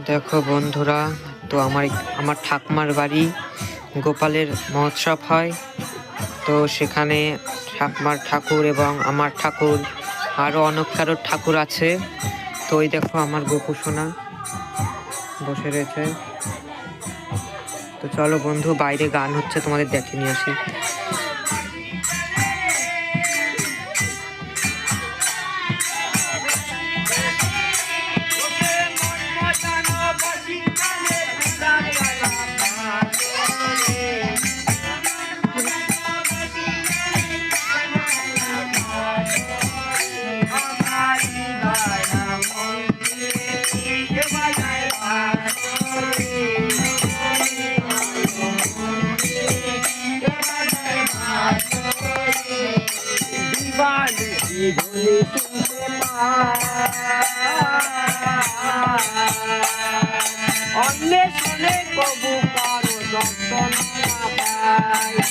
দেখো বন্ধুরা, তো আমার ঠাকুমার বাড়ি গোপালের মহোৎসব হয়। তো সেখানে ঠাকুমার ঠাকুর এবং আমার ঠাকুর আরও অনেক কারোর ঠাকুর আছে। তো ওই দেখো আমার গোপু সোনা বসে রয়েছে। তো চলো বন্ধু, বাইরে গান হচ্ছে, তোমাদের দেখে নিয়ে আসি। অন্বেষণে কবু কারো দর্শন না পায়।